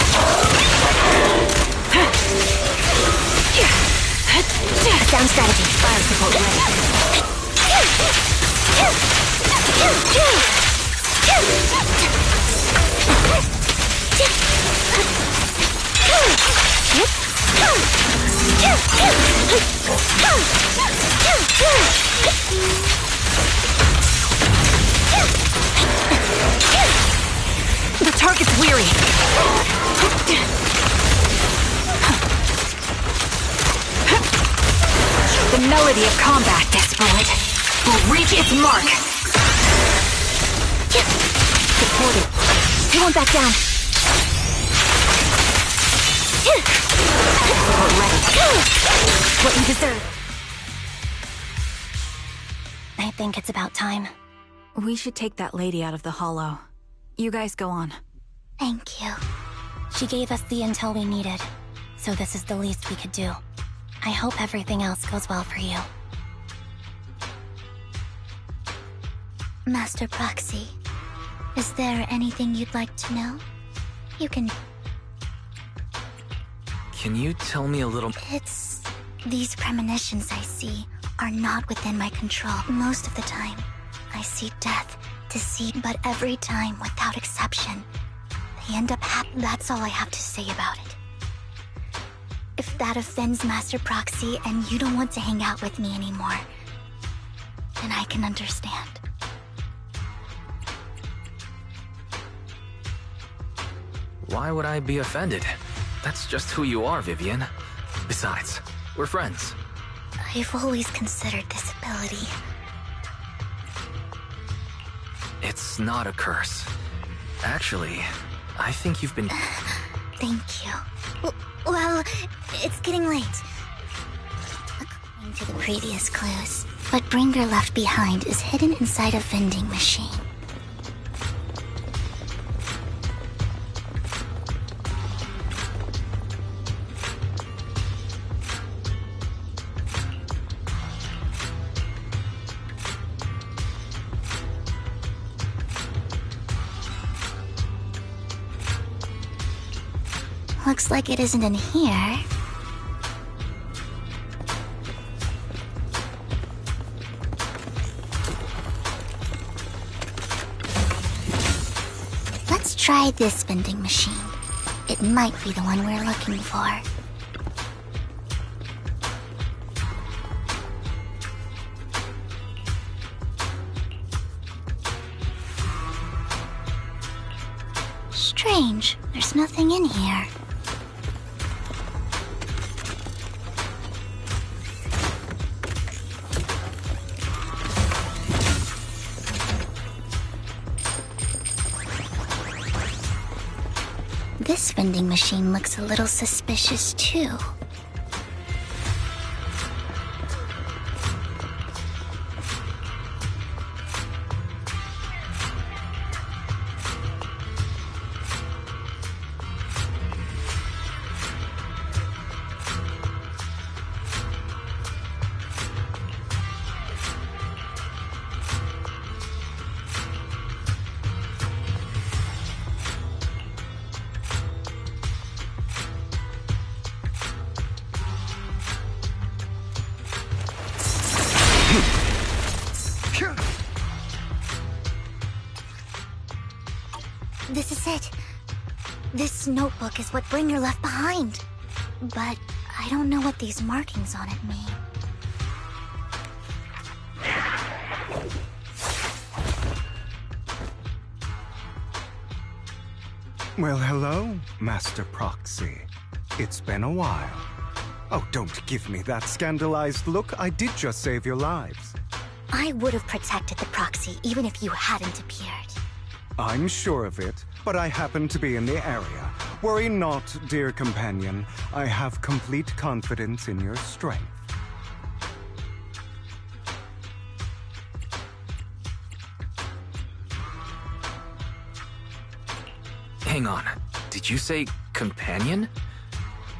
Sound strategy. Fire support The target's weary. The melody of combat, desperate, will reach its mark. Supported. He won't back down. What you deserve. I think it's about time. We should take that lady out of the hollow. You guys go on. Thank you. She gave us the intel we needed, so this is the least we could do. I hope everything else goes well for you. Master Proxy, is there anything you'd like to know? You can... Can you tell me a little... It's... These premonitions I see are not within my control. Most of the time, I see death, deceit, but every time, without exception, they end up That's all I have to say about it. If that offends Master Proxy and you don't want to hang out with me anymore, then I can understand. Why would I be offended? That's just who you are, Vivian. Besides, we're friends. I've always considered this ability It's not a curse. Actually, I think you've been... Thank you. Well, it's getting late. According to the previous clues, what Bringer left behind is hidden inside a vending machine. Looks like it isn't in here. Let's try this vending machine. It might be the one we're looking for. Strange, there's nothing in here. This vending machine looks a little suspicious, too. This is it. This notebook is what Bringer left behind. But I don't know what these markings on it mean. Well, hello, Master Proxy. It's been a while. Oh, don't give me that scandalized look. I did just save your lives. I would have protected the Proxy even if you hadn't appeared. I'm sure of it, but I happen to be in the area. Worry not, dear companion. I have complete confidence in your strength. Hang on. Did you say companion?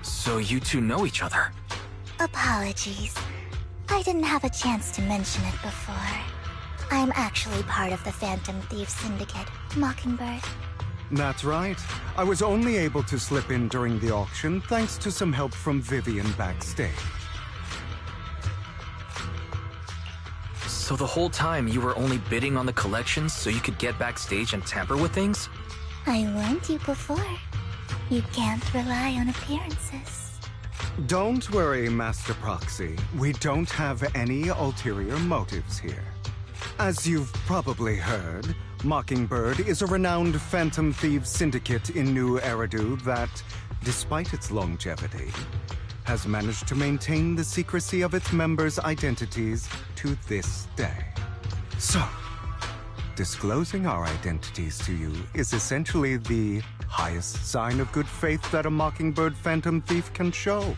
So you two know each other? Apologies. I didn't have a chance to mention it before. I'm actually part of the Phantom Thief Syndicate, Mockingbird. That's right. I was only able to slip in during the auction thanks to some help from Vivian backstage. So the whole time you were only bidding on the collections so you could get backstage and tamper with things? I warned you before. You can't rely on appearances. Don't worry, Master Proxy. We don't have any ulterior motives here. As you've probably heard, Mockingbird is a renowned Phantom Thieves syndicate in New Eridu that, despite its longevity, has managed to maintain the secrecy of its members' identities to this day. So, disclosing our identities to you is essentially the highest sign of good faith that a Mockingbird Phantom Thief can show.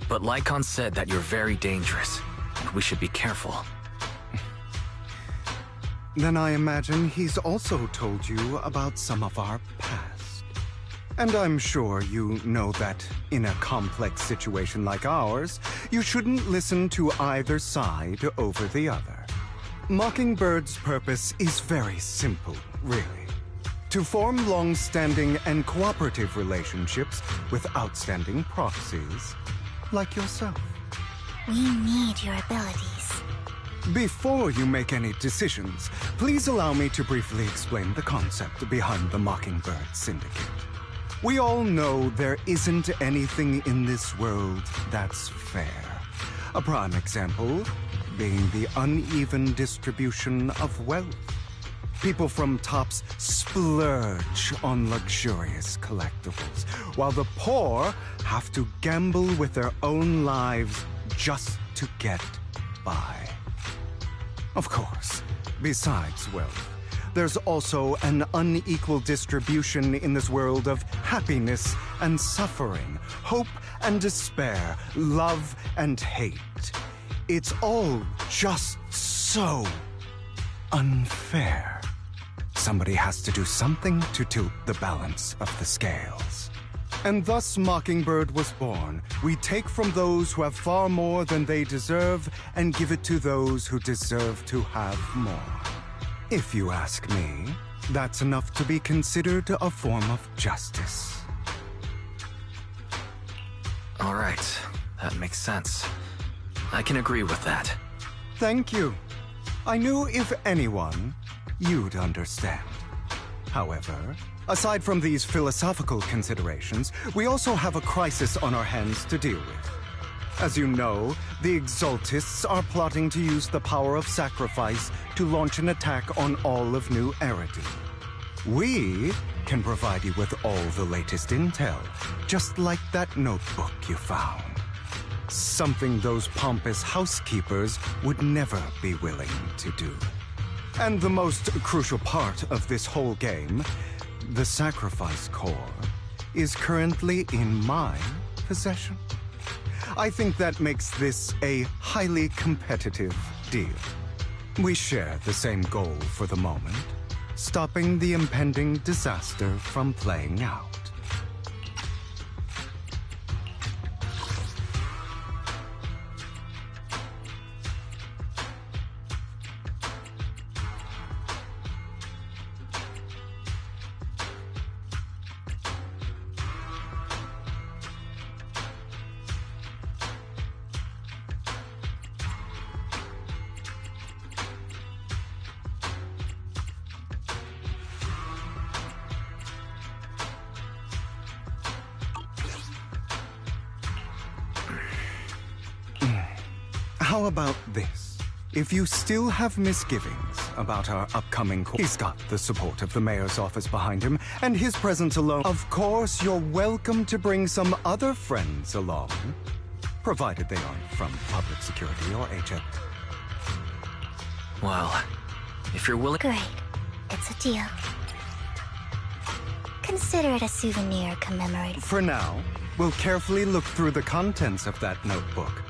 But Lycon said that you're very dangerous, and we should be careful. Then I imagine he's also told you about some of our past. And I'm sure you know that in a complex situation like ours, you shouldn't listen to either side over the other. Mockingbird's purpose is very simple, really. To form long-standing and cooperative relationships with outstanding proxies like yourself. We need your abilities. Before you make any decisions, please allow me to briefly explain the concept behind the Mockingbird Syndicate. We all know there isn't anything in this world that's fair. A prime example being the uneven distribution of wealth. People from tops splurge on luxurious collectibles, while the poor have to gamble with their own lives just to get by. Of course, besides wealth, there's also an unequal distribution in this world of happiness and suffering, hope and despair, love and hate. It's all just so unfair. Somebody has to do something to tilt the balance of the scales. And thus Mockingbird was born. We take from those who have far more than they deserve and give it to those who deserve to have more. If you ask me, that's enough to be considered a form of justice. All right, that makes sense. I can agree with that. Thank you. I knew if anyone, you'd understand. However, aside from these philosophical considerations, we also have a crisis on our hands to deal with. As you know, the Exaltists are plotting to use the power of sacrifice to launch an attack on all of New Eridu. We can provide you with all the latest intel, just like that notebook you found. Something those pompous housekeepers would never be willing to do. And the most crucial part of this whole game, the sacrifice core, is currently in my possession. I think that makes this a highly competitive deal. We share the same goal for the moment, stopping the impending disaster from playing out. How about this? If you still have misgivings about our upcoming course, he's got the support of the mayor's office behind him, and his presence alone. Of course, you're welcome to bring some other friends along, provided they aren't from public security or HM. Well, if you're willing... Great. It's a deal. Consider it a souvenir commemorating. For now, we'll carefully look through the contents of that notebook